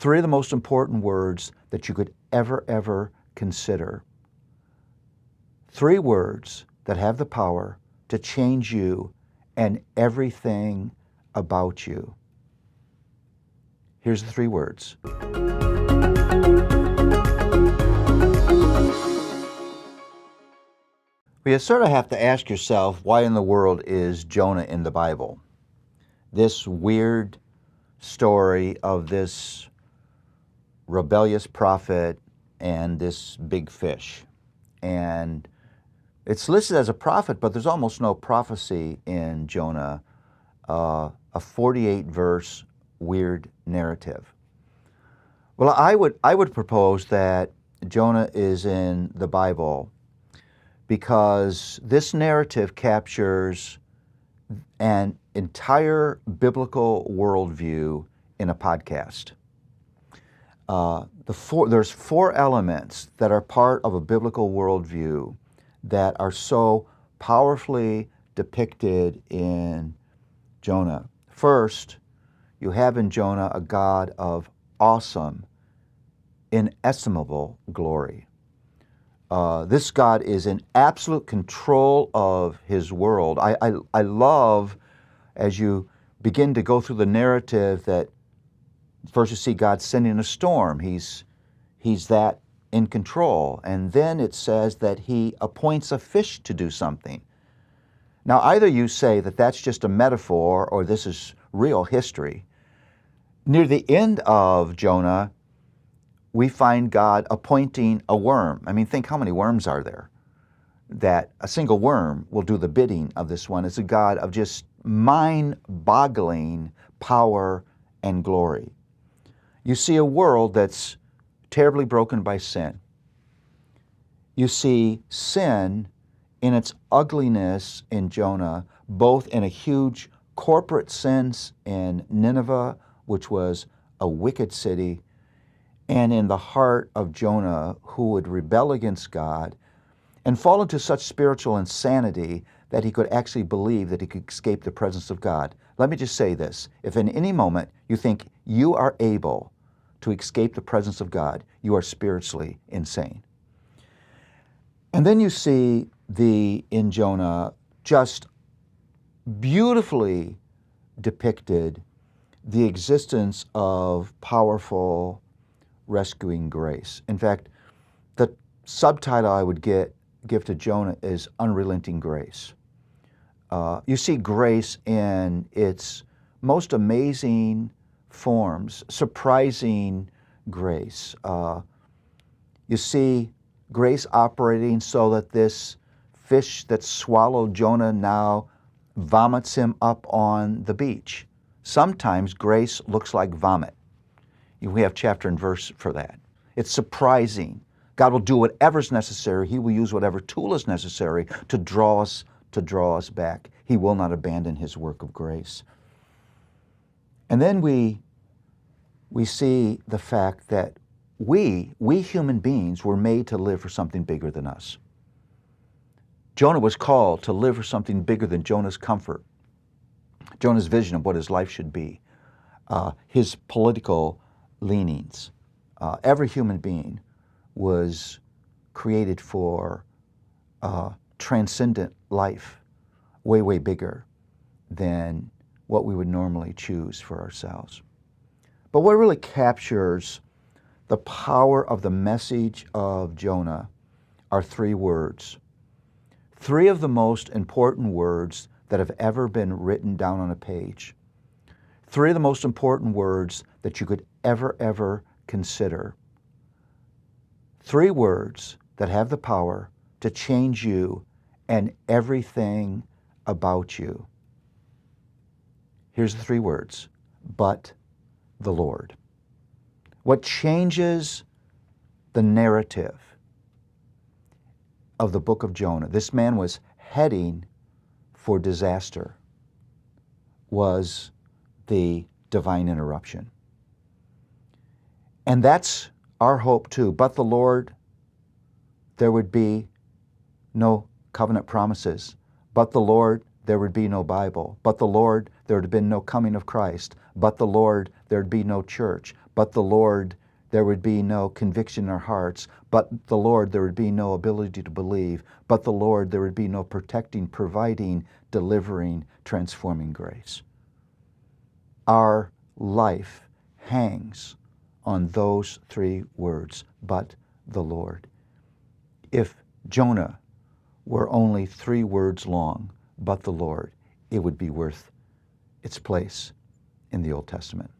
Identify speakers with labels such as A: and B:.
A: Three of the most important words that you could ever consider. Three words that have the power to change you and everything about you. Here's the three words. You sort of have to ask yourself, why in the world is Jonah in the Bible? This weird story of this rebellious prophet and this big fish. And it's listed as a prophet, but there's almost no prophecy in Jonah, a 48-verse weird narrative. Well, I would propose that Jonah is in the Bible because this narrative captures an entire biblical worldview in a podcast. There's four elements that are part of a biblical worldview that are so powerfully depicted in Jonah. First, you have in Jonah a God of awesome, inestimable glory. This God is in absolute control of his world. I love, as you begin to go through the narrative, that first you see God sending a storm. He's that in control. And then it says that he appoints a fish to do something. Now, either you say that that's just a metaphor or this is real history. Near the end of Jonah, we find God appointing a worm. I mean, think how many worms are there? That a single worm will do the bidding of this one. It's a God of just mind-boggling power and glory. You see a world that's terribly broken by sin. You see sin in its ugliness in Jonah, both in a huge corporate sense in Nineveh, which was a wicked city, and in the heart of Jonah, who would rebel against God and fall into such spiritual insanity that he could actually believe that he could escape the presence of God. Let me just say this. If in any moment you think you are able to escape the presence of God, you are spiritually insane. And then you see in Jonah, just beautifully depicted the existence of powerful rescuing grace. In fact, the subtitle I would give to Jonah is Unrelenting Grace. You see grace in its most amazing forms, surprising grace. You see grace operating so that this fish that swallowed Jonah now vomits him up on the beach. Sometimes grace looks like vomit. We have chapter and verse for that. It's surprising. God will do whatever's necessary. He will use whatever tool is necessary to draw us back. He will not abandon his work of grace. And then we see the fact that we human beings were made to live for something bigger than us. Jonah was called to live for something bigger than Jonah's comfort, Jonah's vision of what his life should be, his political leanings. Every human being was created for transcendent life, way bigger than what we would normally choose for ourselves. But what really captures the power of the message of Jonah are three words. Three of the most important words that have ever been written down on a page. Three of the most important words that you could ever consider. Three words that have the power to change you and everything about you. Here's the three words: but the Lord. What changes the narrative of the book of Jonah, this man was heading for disaster, was the divine interruption. And that's our hope too. But the Lord, there would be no covenant promises. But the Lord, there would be no Bible. But the Lord, there would have been no coming of Christ. But the Lord, there would be no church. But the Lord, there would be no conviction in our hearts. But the Lord, there would be no ability to believe. But the Lord, there would be no protecting, providing, delivering, transforming grace. Our life hangs on those three words, but the Lord. If Jonah were only 3 words long, but the Lord, it would be worth its place in the Old Testament.